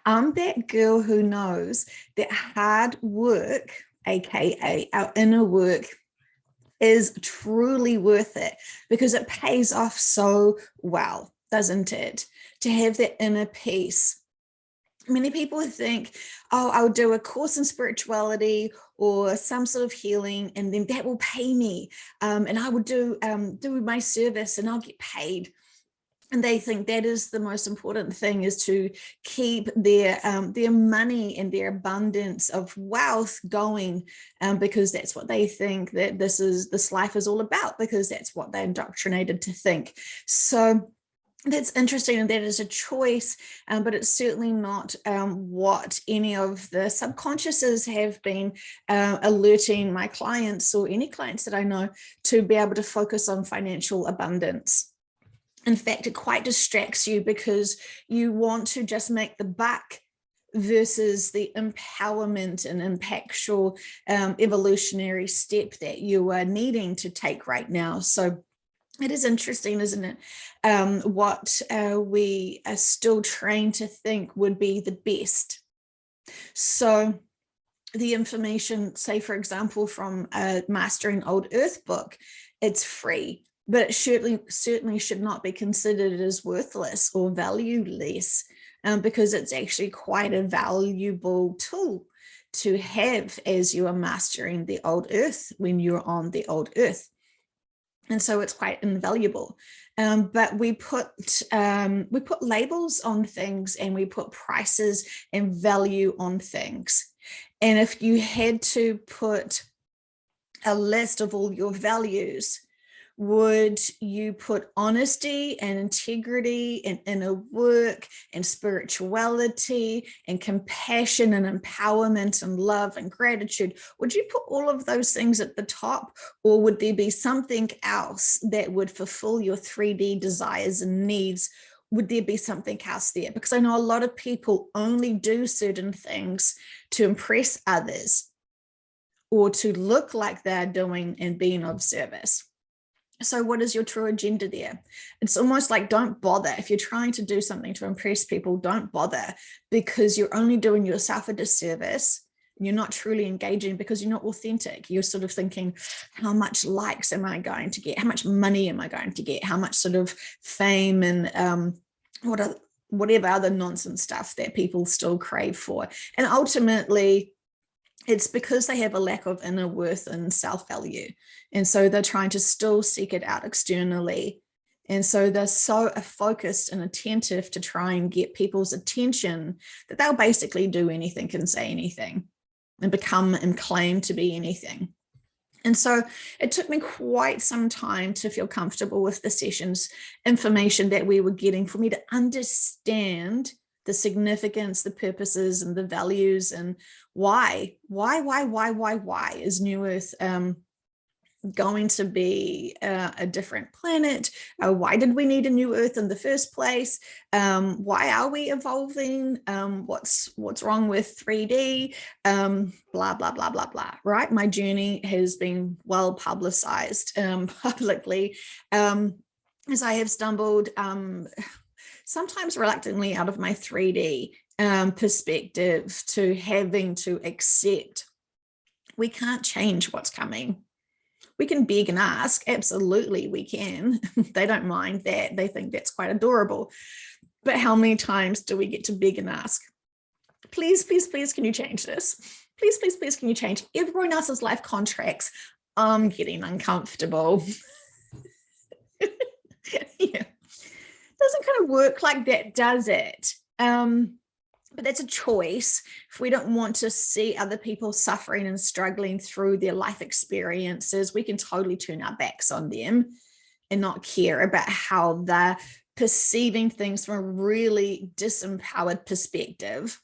I'm that girl who knows that hard work, aka our inner work, is truly worth it because it pays off so well, doesn't it? To have that inner peace. Many people think, oh, I'll do a course in spirituality or some sort of healing, and then that will pay me. And I will do my service and I'll get paid. And they think that is the most important thing, is to keep their money and their abundance of wealth going, because that's what they think that this life is all about, because that's what they're indoctrinated to think. So that's interesting, and that is a choice, but it's certainly not what any of the subconsciouses have been alerting my clients, or any clients that I know, to be able to focus on financial abundance. In fact, it quite distracts you because you want to just make the buck versus the empowerment and impactful evolutionary step that you are needing to take right now. So it is interesting, isn't it? What we are still trained to think would be the best. So the information, say, for example, from a Mastering Old Earth book, it's free, but it certainly should not be considered as worthless or valueless, because it's actually quite a valuable tool to have as you are mastering the old earth when you're on the old earth. And so it's quite invaluable. But we put labels on things, and we put prices and value on things. And if you had to put a list of all your values, would you put honesty and integrity and inner work and spirituality and compassion and empowerment and love and gratitude? Would you put all of those things at the top, or would there be something else that would fulfill your 3D desires and needs? Would there be something else there? Because I know a lot of people only do certain things to impress others or to look like they're doing and being of service. So what is your true agenda there? It's almost like, don't bother. If you're trying to do something to impress people, don't bother, because you're only doing yourself a disservice. You're not truly engaging because you're not authentic. You're sort of thinking, how much likes am I going to get? How much money am I going to get? How much sort of fame and whatever other nonsense stuff that people still crave for. And ultimately, it's because they have a lack of inner worth and self-value. And so they're trying to still seek it out externally. And so they're so focused and attentive to try and get people's attention that they'll basically do anything and say anything and become and claim to be anything. And so it took me quite some time to feel comfortable with the sessions information that we were getting, for me to understand the significance, the purposes, and the values, and why is New Earth going to be a different planet? Why did we need a new Earth in the first place? Why are we evolving? What's wrong with 3D? Blah, blah, blah, blah, blah, right? My journey has been well publicized publicly, as I have stumbled sometimes reluctantly out of my 3D perspective to having to accept we can't change what's coming. We can beg and ask, absolutely we can. They don't mind that. They think that's quite adorable. But how many times do we get to beg and ask, please, please, please, can you change this? Please, please, please, can you change everyone else's life contracts? I'm getting uncomfortable. Yeah. Doesn't kind of work like that, does it? But that's a choice. If we don't want to see other people suffering and struggling through their life experiences, we can totally turn our backs on them and not care about how they're perceiving things from a really disempowered perspective.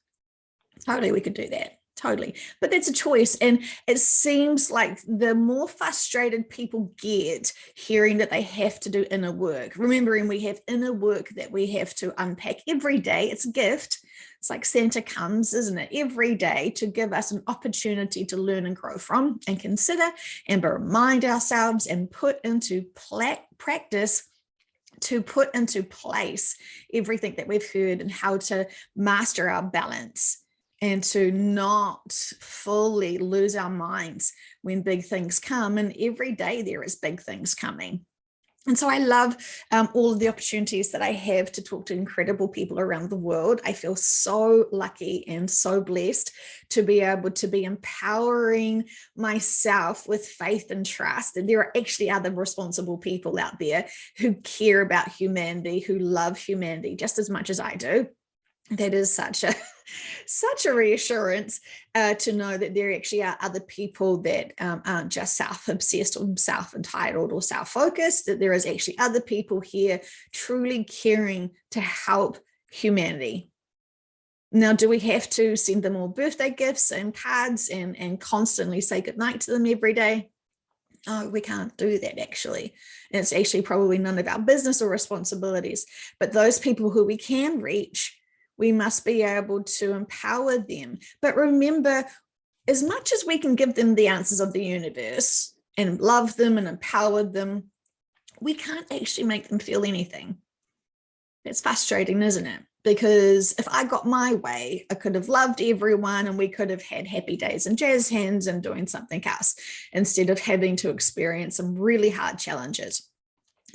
Totally, we could do that. Totally. But that's a choice. And it seems like the more frustrated people get hearing that they have to do inner work, remembering we have inner work that we have to unpack every day. It's a gift. It's like Santa comes, isn't it? Every day to give us an opportunity to learn and grow from and consider and remind ourselves and put into practice to put into place everything that we've heard and how to master our balance and to not fully lose our minds when big things come. And every day there is big things coming. And so I love all of the opportunities that I have to talk to incredible people around the world. I feel so lucky and so blessed to be able to be empowering myself with faith and trust that there are actually other responsible people out there who care about humanity, who love humanity just as much as I do. That is such a reassurance to know that there actually are other people that aren't just self-obsessed or self-entitled or self-focused, that there is actually other people here truly caring to help humanity. Now, do we have to send them all birthday gifts and cards and constantly say goodnight to them every day? Oh, we can't do that, actually. And it's actually probably none of our business or responsibilities. But those people who we can reach, we must be able to empower them. But remember, as much as we can give them the answers of the universe and love them and empower them, we can't actually make them feel anything. It's frustrating, isn't it? Because if I got my way, I could have loved everyone and we could have had happy days and jazz hands and doing something else instead of having to experience some really hard challenges.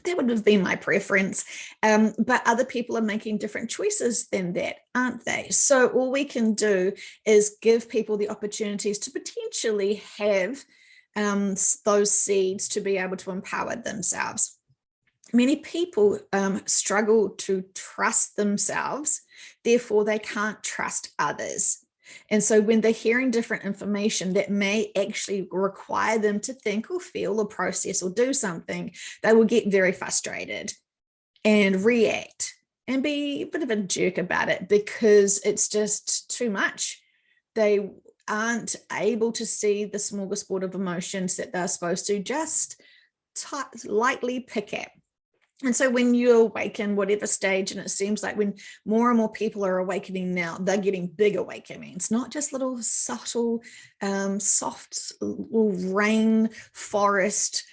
That would have been my preference. But other people are making different choices than that, aren't they? So all we can do is give people the opportunities to potentially have those seeds to be able to empower themselves. Many people struggle to trust themselves, therefore they can't trust others. And so when they're hearing different information that may actually require them to think or feel or process or do something, they will get very frustrated and react and be a bit of a jerk about it because it's just too much. They aren't able to see the smorgasbord of emotions that they're supposed to just lightly pick at. And so when you awaken, whatever stage, and it seems like when more and more people are awakening now, they're getting big awakenings, not just little subtle, soft little rain forest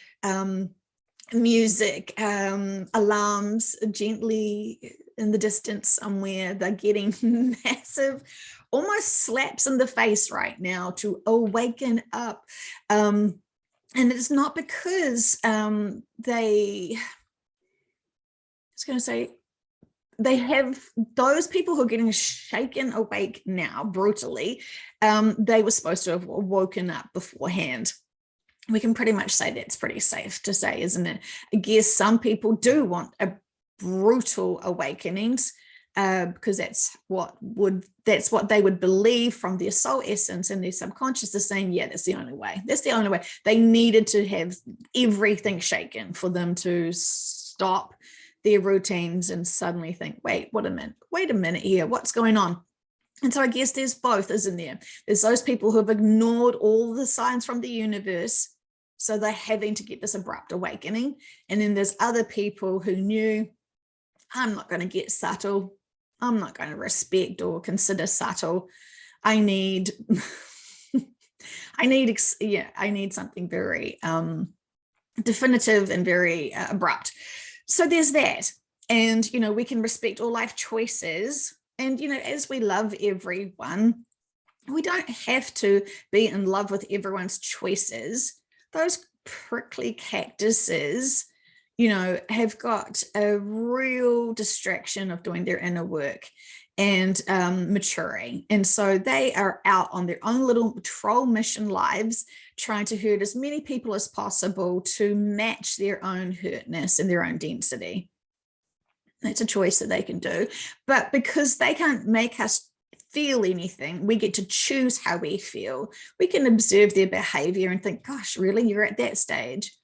music, alarms gently in the distance somewhere. They're getting massive, almost slaps in the face right now to awaken up. And it's not because they have those people who are getting shaken awake now brutally. They were supposed to have woken up beforehand. We can pretty much say that's pretty safe to say, isn't it? I guess some people do want a brutal awakenings because that's what they would believe from their soul essence, and their subconscious is saying, yeah, that's the only way. That's the only way. They needed to have everything shaken for them to stop their routines and suddenly think, wait a minute here, what's going on? And so I guess there's both, isn't there? There's those people who have ignored all the signs from the universe, so they're having to get this abrupt awakening. And then there's other people who knew, I'm not going to get subtle. I'm not going to respect or consider subtle. I need something very definitive and very abrupt. So there's that. And, we can respect all life choices. And, as we love everyone, we don't have to be in love with everyone's choices. Those prickly cactuses, have got a real distraction of doing their inner work and maturing. And so they are out on their own little troll mission lives, trying to hurt as many people as possible to match their own hurtness and their own density. That's a choice that they can do. But because they can't make us feel anything, we get to choose how we feel. We can observe their behavior and think, gosh, really, you're at that stage?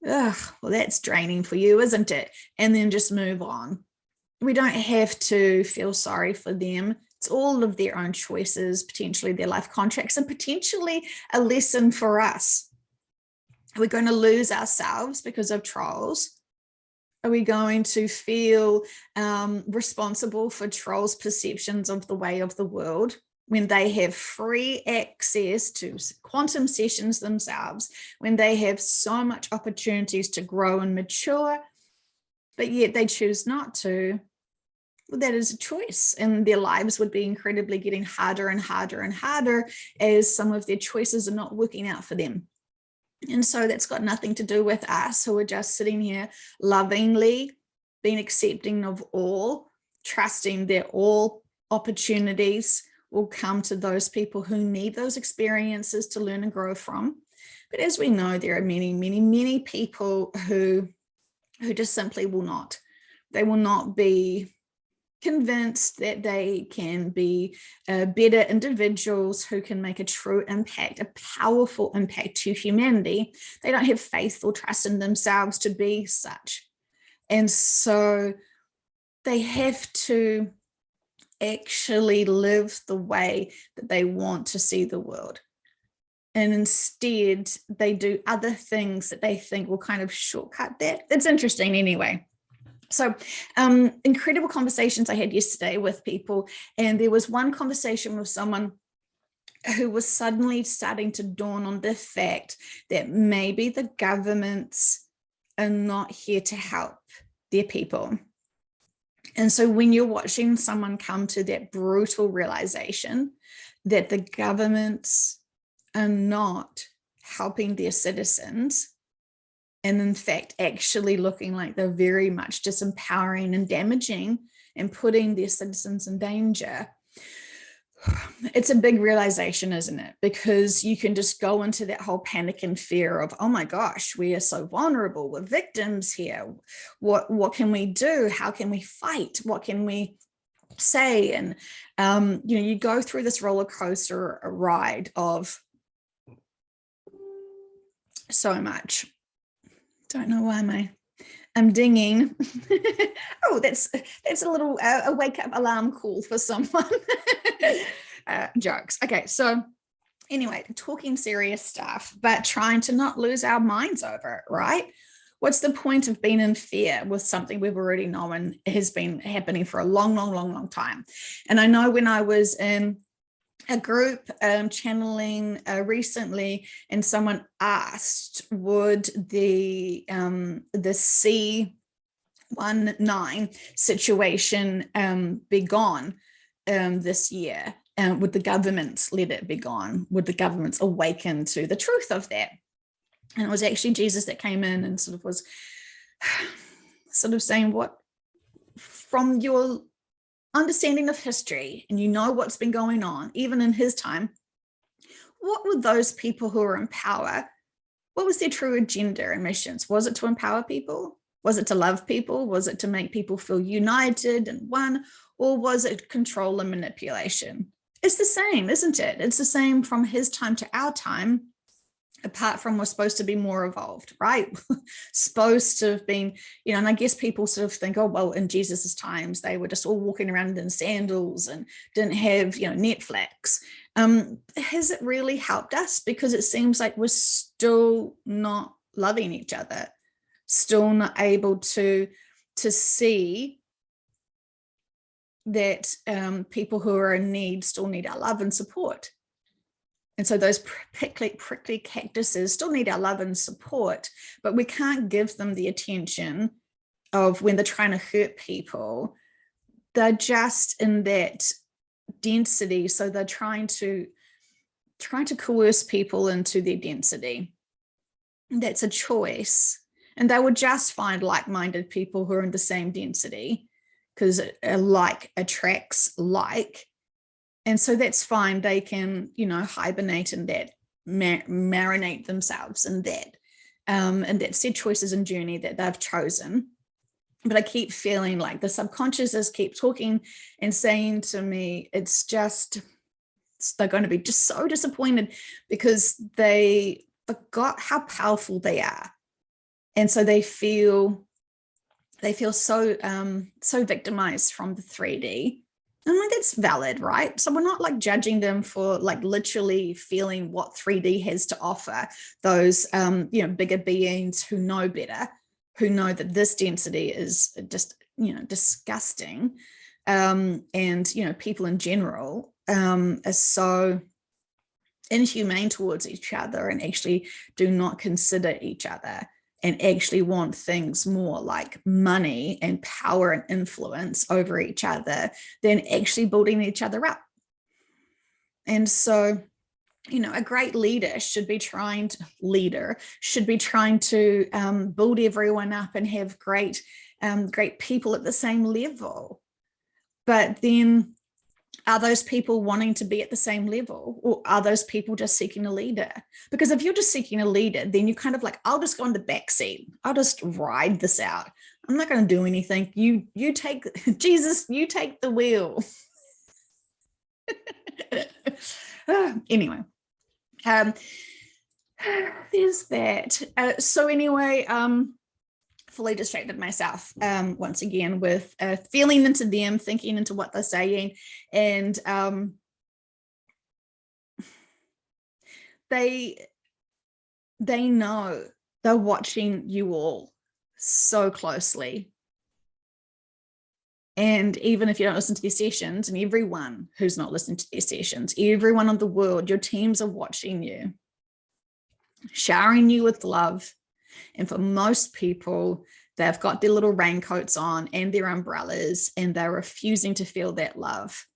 Ugh, well, that's draining for you, isn't it? And then just move on. We don't have to feel sorry for them. It's all of their own choices, potentially their life contracts, and potentially a lesson for us. Are we going to lose ourselves because of trolls? Are we going to feel responsible for trolls' perceptions of the way of the world when they have free access to quantum sessions themselves, when they have so much opportunities to grow and mature? but yet they choose not to. Well, that is a choice, and their lives would be incredibly getting harder and harder and harder as some of their choices are not working out for them. And so that's got nothing to do with us who are just sitting here lovingly being accepting of all, trusting that all opportunities will come to those people who need those experiences to learn and grow from. But as we know, there are many, many, many people who just simply will not. They will not be convinced that they can be better individuals who can make a true impact, a powerful impact to humanity. They don't have faith or trust in themselves to be such. And so they have to actually live the way that they want to see the world. And instead, they do other things that they think will kind of shortcut that. It's interesting anyway. So incredible conversations I had yesterday with people. And there was one conversation with someone who was suddenly starting to dawn on the fact that maybe the governments are not here to help their people. And so when you're watching someone come to that brutal realization that the governments are not helping their citizens, and in fact, actually looking like they're very much disempowering and damaging and putting their citizens in danger. It's a big realization, isn't it? Because you can just go into that whole panic and fear of, oh my gosh, we are so vulnerable. We're victims here. What can we do? How can we fight? What can we say? And, you go through this roller coaster ride of so much. Don't know why I'm dinging. Oh, that's a little a wake up alarm call for someone. Jokes. Okay, so anyway, talking serious stuff, but trying to not lose our minds over it, right? What's the point of being in fear with something we've already known has been happening for a long, long, long, long time? And I know when I was in a group channeling recently, and someone asked, would the C-19 situation be gone this year? Would the governments let it be gone? Would the governments awaken to the truth of that? And it was actually Jesus that came in and sort of was saying, what, from your understanding of history, and what's been going on, even in his time, what were those people who were in power? What was their true agenda and missions? Was it to empower people? Was it to love people? Was it to make people feel united and one? Or was it control and manipulation? It's the same, isn't it? It's the same from his time to our time, apart from we're supposed to be more evolved, right? Supposed to have been, and I guess people sort of think, oh, well, in Jesus's times, they were just all walking around in sandals and didn't have, Netflix. Has it really helped us? Because it seems like we're still not loving each other, still not able to see that people who are in need still need our love and support. And so those prickly cactuses still need our love and support, but we can't give them the attention of when they're trying to hurt people. They're just in that density. So they're trying to coerce people into their density. That's a choice. And they would just find like-minded people who are in the same density, because like attracts like. And so that's fine. They can, hibernate in that, marinate themselves in that. And that's their choices and journey that they've chosen. But I keep feeling like the subconscious keep talking and saying to me, they're going to be just so disappointed because they forgot how powerful they are. And so they feel so victimized from the 3D. And that's valid, right? So we're not like judging them for like literally feeling what 3D has to offer. Those, bigger beings who know better, who know that this density is just, disgusting. And, people in general are so inhumane towards each other and actually do not consider each other and actually want things more like money and power and influence over each other than actually building each other up. And so, you know, a great leader should be trying to build everyone up and have great people at the same level. But then, are those people wanting to be at the same level, or are those people just seeking a leader? Because if you're just seeking a leader, then you're kind of like, I'll just go in the back seat. I'll just ride this out. I'm not going to do anything. You take, Jesus, you take the wheel. Anyway, there's that. So anyway, fully distracted myself once again with feeling into them, thinking into what they're saying, and they know they're watching you all so closely. And even if you don't listen to their sessions, and everyone who's not listening to their sessions, everyone in the world, your teams are watching you, showering you with love. And for most people, they've got their little raincoats on and their umbrellas, and they're refusing to feel that love.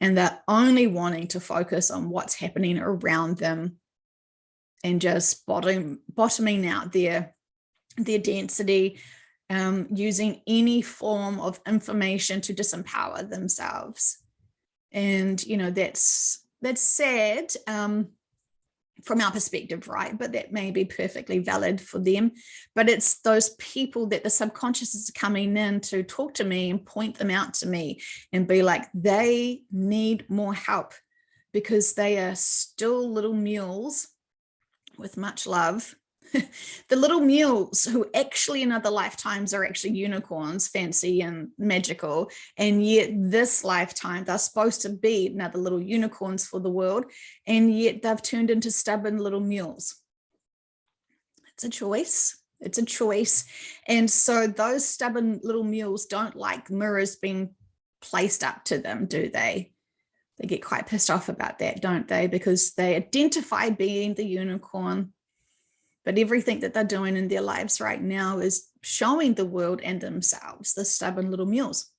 And they're only wanting to focus on what's happening around them and just bottoming out their density, using any form of information to disempower themselves. And, you know, that's sad from our perspective, right? But that may be perfectly valid for them. But it's those people that the subconscious is coming in to talk to me and point them out to me and be like, they need more help because they are still little mules with much love. The little mules who actually in other lifetimes are actually unicorns, fancy and magical, and yet this lifetime they're supposed to be another little unicorns for the world, and yet they've turned into stubborn little mules. It's a choice. It's a choice. And so those stubborn little mules don't like mirrors being placed up to them, do they? They get quite pissed off about that, don't they? Because they identify being the unicorn. But everything that they're doing in their lives right now is showing the world and themselves, the stubborn little mules,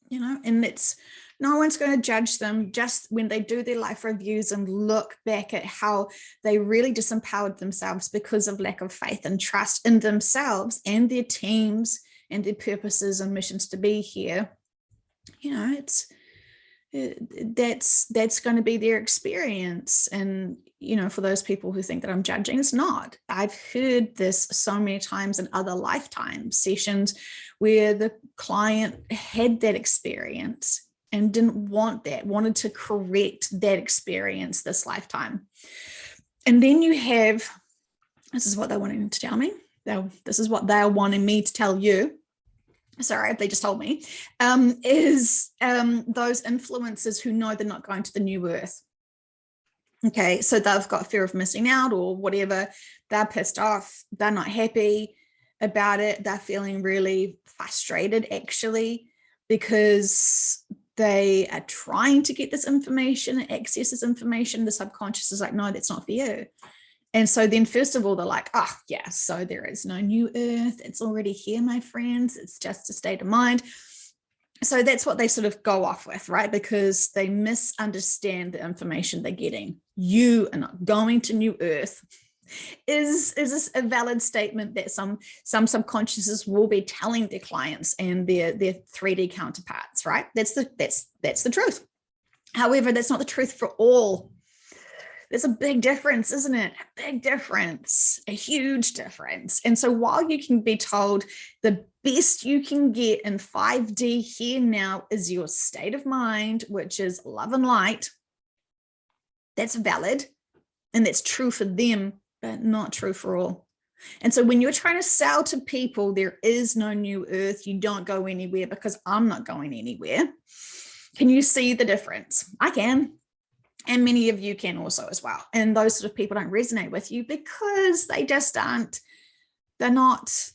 you know, and it's, no one's going to judge them just when they do their life reviews and look back at how they really disempowered themselves because of lack of faith and trust in themselves and their teams and their purposes and missions to be here. You know, that's going to be their experience. And you know, for those people who think that I'm judging, it's not. I've heard this so many times in other lifetime sessions where the client had that experience and didn't want that, wanted to correct that experience this lifetime. And then you have, this is what they wanted to tell me. This is what they're wanting me to tell you. Sorry, they just told me, is those influencers who know they're not going to the new earth. Okay, so they've got fear of missing out or whatever. They're pissed off. They're not happy about it. They're feeling really frustrated, actually, because they are trying to get this information and access this information. The subconscious is like, no, that's not for you. And so then first of all, they're like, oh, yeah, so there is no new earth. It's already here, my friends. It's just a state of mind. So that's what they sort of go off with, right? Because they misunderstand the information they're getting. You are not going to new earth. Is this a valid statement that some subconsciouses will be telling their clients and their 3D counterparts, right? That's the truth. However, that's not the truth for all. There's a big difference, isn't it? A big difference, a huge difference. And so while you can be told the best you can get in 5D here now is your state of mind, which is love and light, that's valid. And that's true for them, but not true for all. And so when you're trying to sell to people, there is no new earth, you don't go anywhere because I'm not going anywhere. Can you see the difference? I can. And many of you can also as well. And those sort of people don't resonate with you because they just aren't, they're not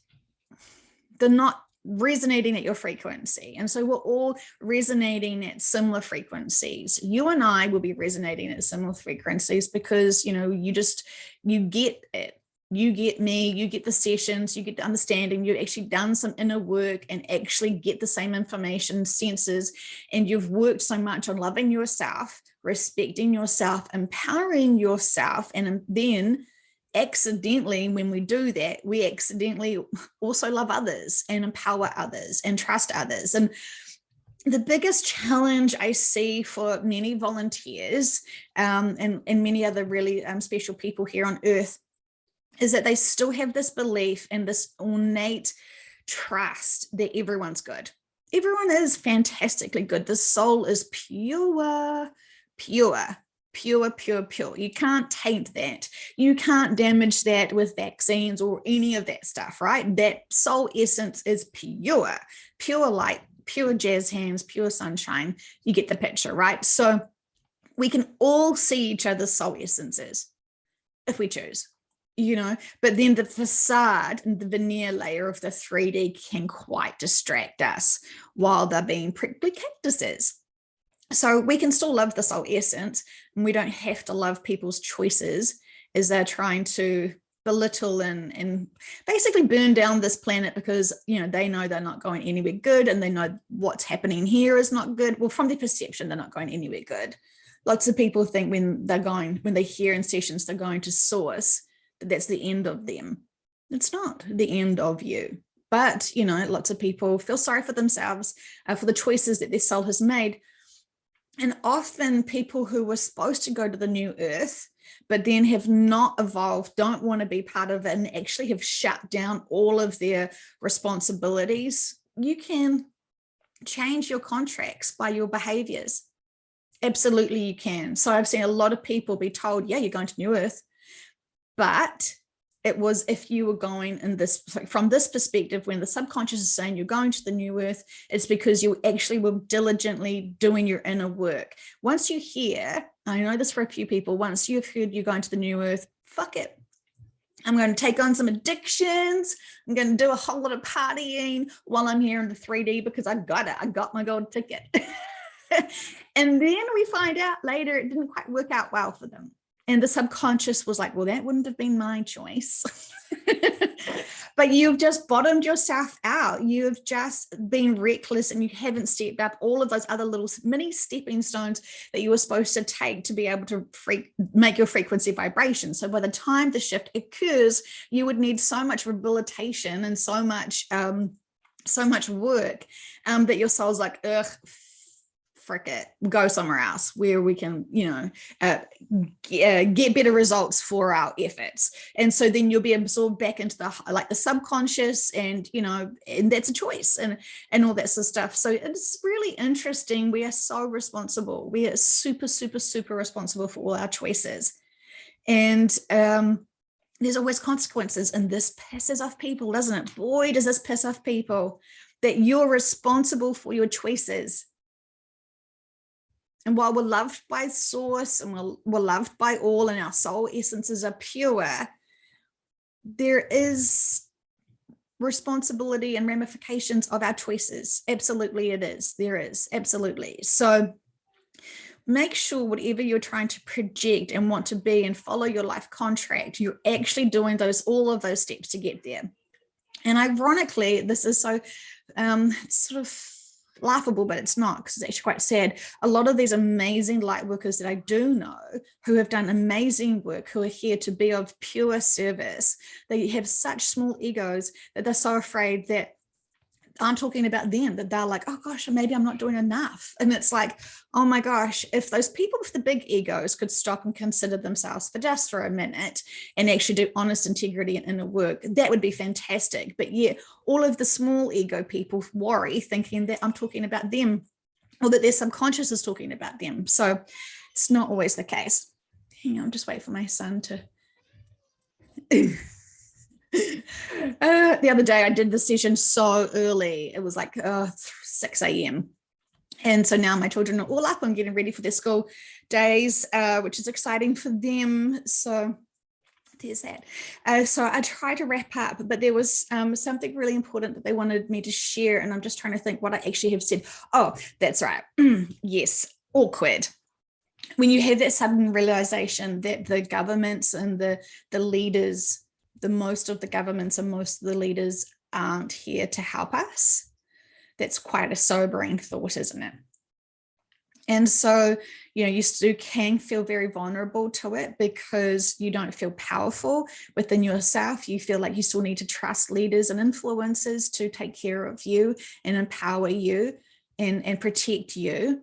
resonating at your frequency. And so we're all resonating at similar frequencies. You and I will be resonating at similar frequencies because, you know, you get it. You get me, you get the sessions, you get the understanding, you've actually done some inner work and actually get the same information, senses, and you've worked so much on loving yourself, respecting yourself, empowering yourself, and then accidentally, when we do that, we accidentally also love others and empower others and trust others. And the biggest challenge I see for many volunteers and many other really special people here on earth is that they still have this belief and this innate trust that everyone's good. Everyone is fantastically good. The soul is pure, pure, pure, pure, pure. You can't taint that. You can't damage that with vaccines or any of that stuff, right? That soul essence is pure, pure light, pure jazz hands, pure sunshine. You get the picture, right? So we can all see each other's soul essences if we choose. But then the facade and the veneer layer of the 3D can quite distract us while they're being prickly cactuses. So we can still love the soul essence, and we don't have to love people's choices as they're trying to belittle and basically burn down this planet because, they know they're not going anywhere good, and they know what's happening here is not good. Well, from their perception, they're not going anywhere good. Lots of people think when they hear in sessions they're going to source, that's the end of them. It's not the end of you. But, lots of people feel sorry for themselves for the choices that their soul has made. And often people who were supposed to go to the new earth, but then have not evolved, don't want to be part of it, and actually have shut down all of their responsibilities. You can change your contracts by your behaviors. Absolutely, you can. So I've seen a lot of people be told, yeah, you're going to new earth. But it was if you were going from this perspective, when the subconscious is saying you're going to the new earth, it's because you actually were diligently doing your inner work. Once you hear, I know this for a few people, once you've heard you're going to the new earth, fuck it. I'm going to take on some addictions. I'm going to do a whole lot of partying while I'm here in the 3D because I got it. I got my gold ticket. And then we find out later it didn't quite work out well for them. And the subconscious was like, well, that wouldn't have been my choice. But you've just bottomed yourself out. You've just been reckless, and you haven't stepped up all of those other little mini stepping stones that you were supposed to take to be able to make your frequency vibration. So by the time the shift occurs, you would need so much rehabilitation and so much work that your soul's like, ugh, frick it, go somewhere else where we can, get better results for our efforts. And so then you'll be absorbed back into the subconscious, and, and that's a choice and all that sort of stuff. So it's really interesting. We are so responsible. We are super, super, super responsible for all our choices. And, there's always consequences, and this pisses off people, doesn't it? Boy, does this piss off people, that you're responsible for your choices. And while we're loved by source and we're loved by all, and our soul essences are pure, there is responsibility and ramifications of our choices. Absolutely it is. There is. Absolutely. So make sure whatever you're trying to project and want to be and follow your life contract, you're actually doing all of those steps to get there. And ironically, this is so sort of laughable, but it's not, because it's actually quite sad. A lot of these amazing light workers that I do know who have done amazing work, who are here to be of pure service, they have such small egos that they're so afraid that I'm talking about them, that they're like, oh gosh, maybe I'm not doing enough. And it's like, oh my gosh, if those people with the big egos could stop and consider themselves for a minute and actually do honest integrity and inner work, that would be fantastic. But yeah, all of the small ego people worry, thinking that I'm talking about them, or that their subconscious is talking about them. So it's not always the case. Hang on, just wait for my son to the other day I did the session so early. It was like 6 a.m. And so now my children are all up and getting ready for their school days, which is exciting for them. So there's that. So I tried to wrap up, but there was something really important that they wanted me to share. And I'm just trying to think what I actually have said. Oh, that's right. Yes, awkward. When you have that sudden realization that the governments and the leaders the most of the governments and most of the leaders aren't here to help us. That's quite a sobering thought, isn't it? And so, you still can feel very vulnerable to it because you don't feel powerful within yourself. You feel like you still need to trust leaders and influencers to take care of you and empower you and protect you.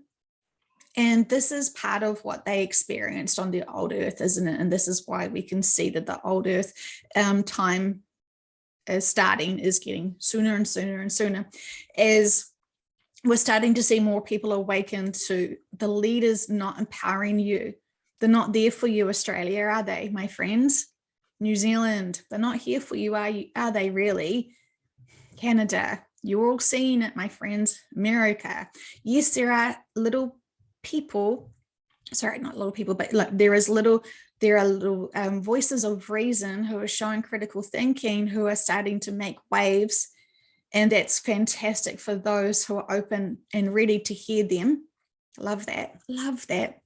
And this is part of what they experienced on the old earth, isn't it? And this is why we can see that the old earth time is getting sooner and sooner and sooner, as we're starting to see more people awaken to the leaders not empowering you. They're not there for you, Australia, are they, my friends? New Zealand, they're not here for you, are they really? Canada, you're all seeing it, my friends. America, yes, there are little people, sorry, not little people, but like there are little voices of reason who are showing critical thinking, who are starting to make waves. And that's fantastic for those who are open and ready to hear them. Love that. Love that.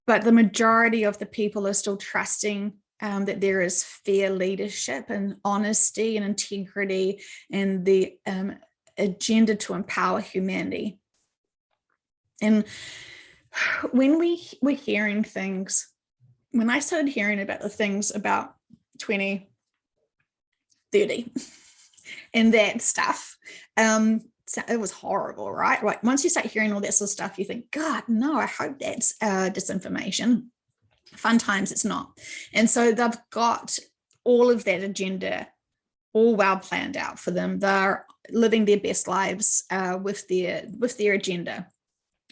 But the majority of the people are still trusting that there is fair leadership and honesty and integrity and the agenda to empower humanity. And when we were hearing things, when I started hearing about the things about 2030, and that stuff, so it was horrible, right? Like once you start hearing all that sort of stuff, you think, God, no, I hope that's disinformation. Fun times, it's not. And so they've got all of that agenda all well planned out for them. They're living their best lives with their agenda.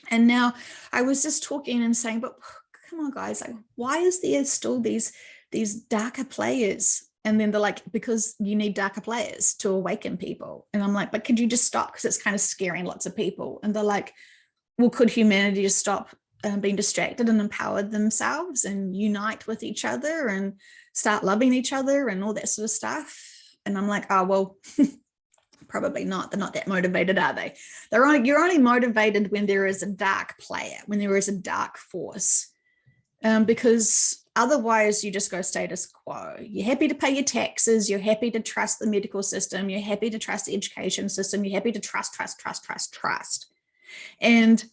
And now I was just talking and saying, but come on, guys, like, why is there still these darker players? And then they're like, because you need darker players to awaken people. And I'm like, but could you just stop? Because it's kind of scaring lots of people. And they're like, well, could humanity just stop being distracted and empower themselves and unite with each other and start loving each other and all that sort of stuff? And I'm like, oh, well, probably not. They're not that motivated, are they? You're only motivated when there is a dark player, when there is a dark force. Because otherwise you just go status quo. You're happy to pay your taxes. You're happy to trust the medical system. You're happy to trust the education system. You're happy to trust. And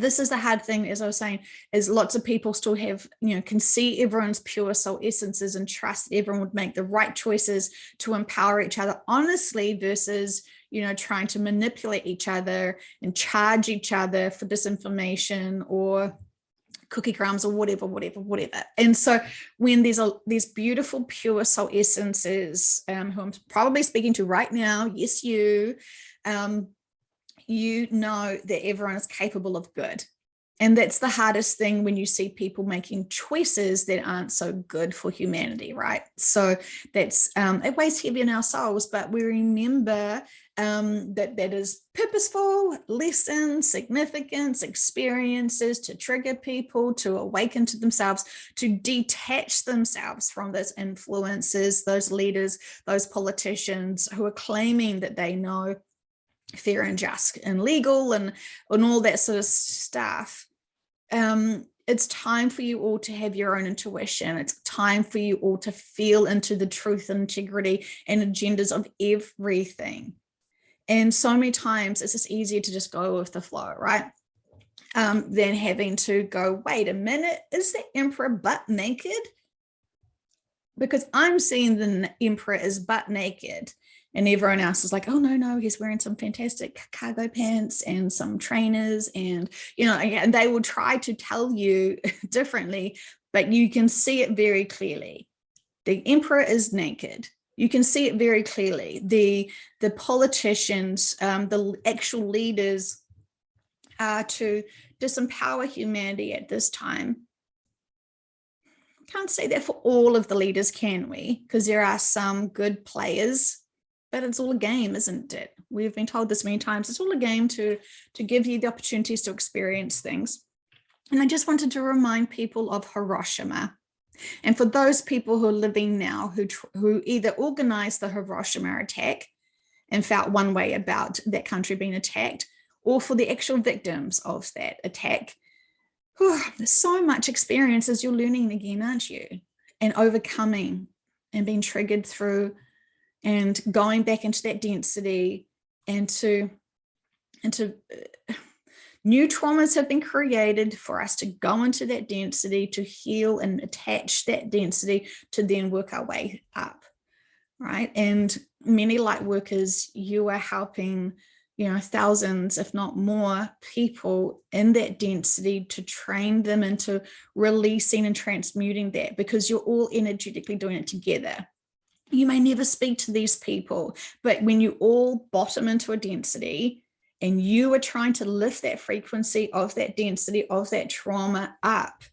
this is the hard thing, as I was saying, is lots of people still have, can see everyone's pure soul essences and trust that everyone would make the right choices to empower each other honestly versus, trying to manipulate each other and charge each other for disinformation or cookie crumbs or whatever. And so when there's these beautiful pure soul essences who I'm probably speaking to right now, yes, you know that everyone is capable of good. And that's the hardest thing when you see people making choices that aren't so good for humanity, right? So that's it weighs heavy in our souls, but we remember that is purposeful lessons, significance, experiences to trigger people, to awaken to themselves, to detach themselves from those influences, those leaders, those politicians who are claiming that they know fair and just and legal and all that sort of stuff. It's time for you all to have your own intuition. It's time for you all to feel into the truth and integrity and agendas of everything. And so many times it's just easier to just go with the flow, right? Than having to go, wait a minute, is the emperor butt naked? Because I'm seeing the emperor is butt naked. And everyone else is like, oh, no, he's wearing some fantastic cargo pants and some trainers. And, and they will try to tell you differently, but you can see it very clearly. The emperor is naked. You can see it very clearly. The politicians, the actual leaders are to disempower humanity at this time. Can't say that for all of the leaders, can we? Because there are some good players. But it's all a game, isn't it? We've been told this many times. It's all a game to give you the opportunities to experience things. And I just wanted to remind people of Hiroshima. And for those people who are living now, who either organized the Hiroshima attack and felt one way about that country being attacked, or for the actual victims of that attack, there's so much experience as you're learning again, aren't you? and overcoming and being triggered through and going back into that density and to new traumas have been created for us to go into that density, to heal and attach that density, to then work our way up, right? And many light workers, you are helping, thousands, if not more, people in that density to train them into releasing and transmuting that, because you're all energetically doing it together. You may never speak to these people, but when you all bottom into a density, and you are trying to lift that frequency of that density of that trauma up,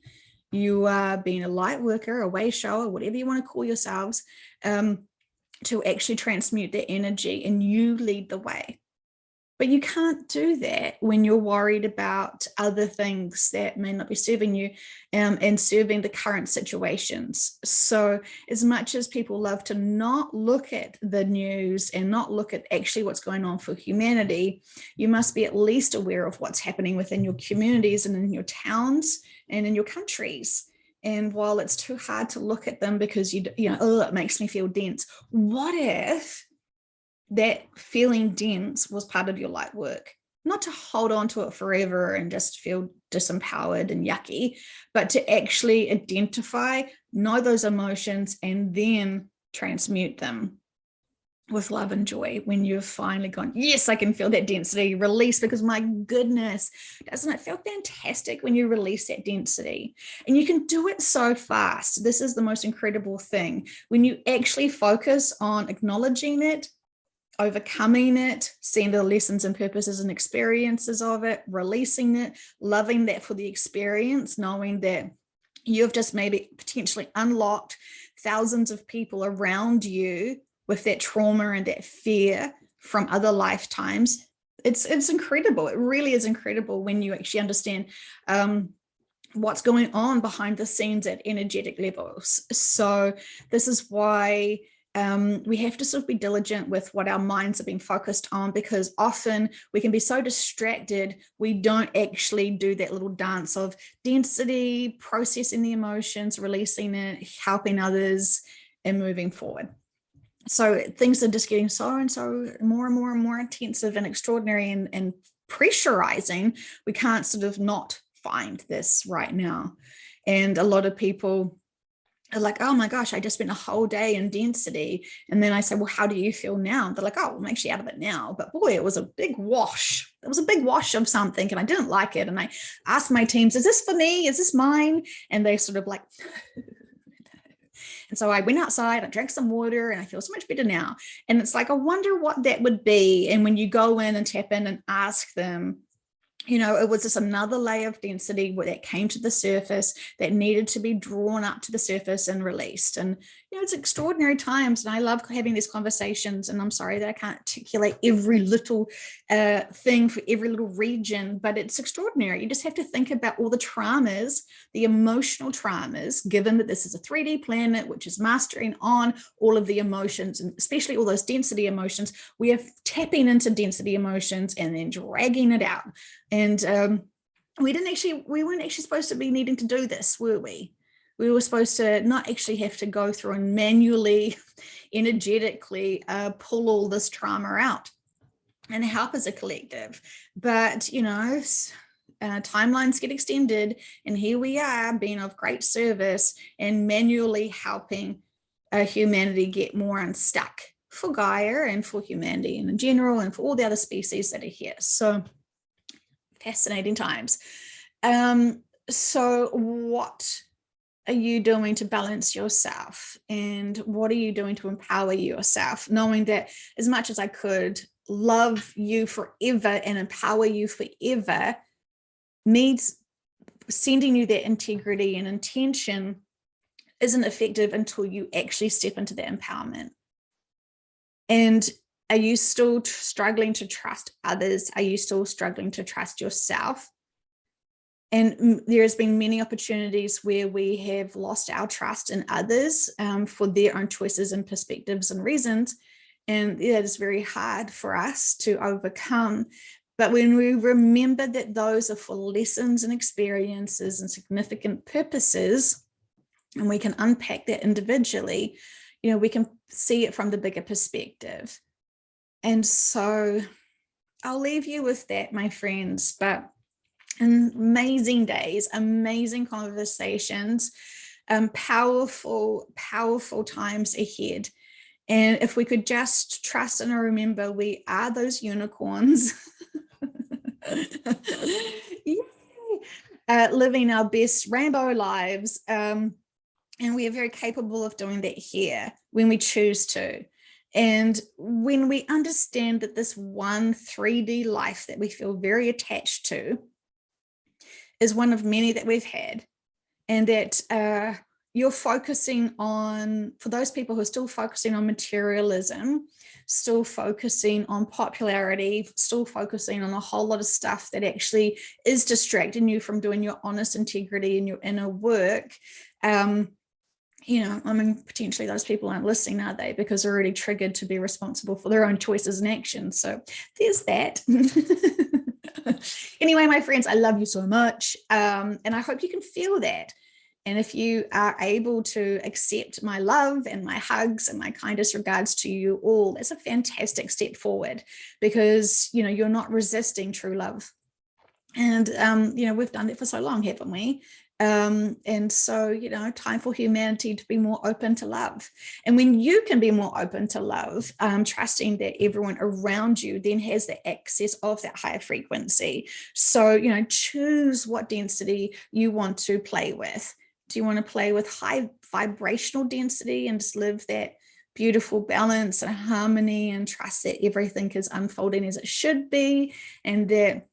you are being a light worker, a way shower, whatever you want to call yourselves, to actually transmute that energy, and you lead the way. But you can't do that when you're worried about other things that may not be serving you, and serving the current situations. So as much as people love to not look at the news and not look at actually what's going on for humanity, you must be at least aware of what's happening within your communities and in your towns and in your countries. And while it's too hard to look at them because it makes me feel dense, what if that feeling dense was part of your light work? Not to hold on to it forever and just feel disempowered and yucky, but to actually identify, know those emotions, and then transmute them with love and joy when you've finally gone, yes, I can feel that density release, because my goodness, doesn't it feel fantastic when you release that density? And you can do it so fast. This is the most incredible thing. When you actually focus on acknowledging it, overcoming it, seeing the lessons and purposes and experiences of it, releasing it, loving that for the experience, knowing that you've just maybe potentially unlocked thousands of people around you with that trauma and that fear from other lifetimes. It's incredible. It really is incredible when you actually understand what's going on behind the scenes at energetic levels. So this is why we have to sort of be diligent with what our minds are being focused on, because often we can be so distracted, we don't actually do that little dance of density, processing the emotions, releasing it, helping others, and moving forward. So things are just getting so and so more and more and more intensive and extraordinary and pressurizing. We can't sort of not find this right now. And a lot of people are like, oh my gosh, I just spent a whole day in density. And then I say, well, how do you feel now? They're like, oh, I'm actually out of it now. But boy, it was a big wash. It was a big wash of something and I didn't like it. And I asked my teams, is this for me? Is this mine? And they sort of like, and so I went outside, I drank some water, and I feel so much better now. And it's like, I wonder what that would be. And when you go in and tap in and ask them, it was just another layer of density that came to the surface that needed to be drawn up to the surface and released. And, it's extraordinary times. And I love having these conversations. And I'm sorry that I can't articulate every little thing for every little region, but it's extraordinary. You just have to think about all the traumas, the emotional traumas, given that this is a 3D planet, which is mastering on all of the emotions, and especially all those density emotions. We are tapping into density emotions and then dragging it out. And we weren't actually supposed to be needing to do this, were we? We were supposed to not actually have to go through and manually, energetically pull all this trauma out and help as a collective. But, timelines get extended, and here we are being of great service and manually helping humanity get more unstuck for Gaia and for humanity in general and for all the other species that are here. So fascinating times. So what are you doing to balance yourself, and what are you doing to empower yourself, knowing that as much as I could love you forever and empower you forever, needs sending you that integrity and intention isn't effective until you actually step into that empowerment. And are you still struggling to trust others? Are you still struggling to trust yourself? And there has been many opportunities where we have lost our trust in others for their own choices and perspectives and reasons. And that is very hard for us to overcome. But when we remember that those are for lessons and experiences and significant purposes, and we can unpack that individually, we can see it from the bigger perspective. And so I'll leave you with that, my friends, but amazing days, amazing conversations, powerful times ahead. And if we could just trust and remember we are those unicorns. Living our best rainbow lives. And we are very capable of doing that here when we choose to. And when we understand that this one 3D life that we feel very attached to is one of many that we've had, and that you're focusing on, for those people who are still focusing on materialism, still focusing on popularity, still focusing on a whole lot of stuff that actually is distracting you from doing your honest integrity and your inner work. Potentially those people aren't listening, are they? Because they're already triggered to be responsible for their own choices and actions. So there's that. Anyway, my friends, I love you so much. And I hope you can feel that. And if you are able to accept my love and my hugs and my kindest regards to you all, that's a fantastic step forward, because, you're not resisting true love. And, we've done that for so long, haven't we? And so, time for humanity to be more open to love. And when you can be more open to love, trusting that everyone around you then has the access of that higher frequency. So, choose what density you want to play with. Do you want to play with high vibrational density and just live that beautiful balance and harmony and trust that everything is unfolding as it should be, and that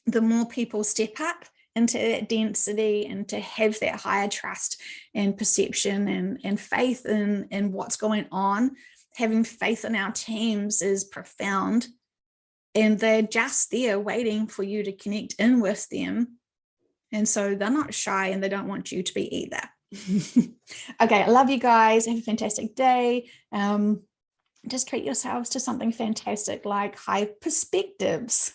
the more people step up into that density and to have that higher trust and perception and faith in what's going on, having faith in our teams is profound, and they're just there waiting for you to connect in with them. And so they're not shy, and they don't want you to be either. Okay, I love you guys. Have a fantastic day. Just treat yourselves to something fantastic like high perspectives.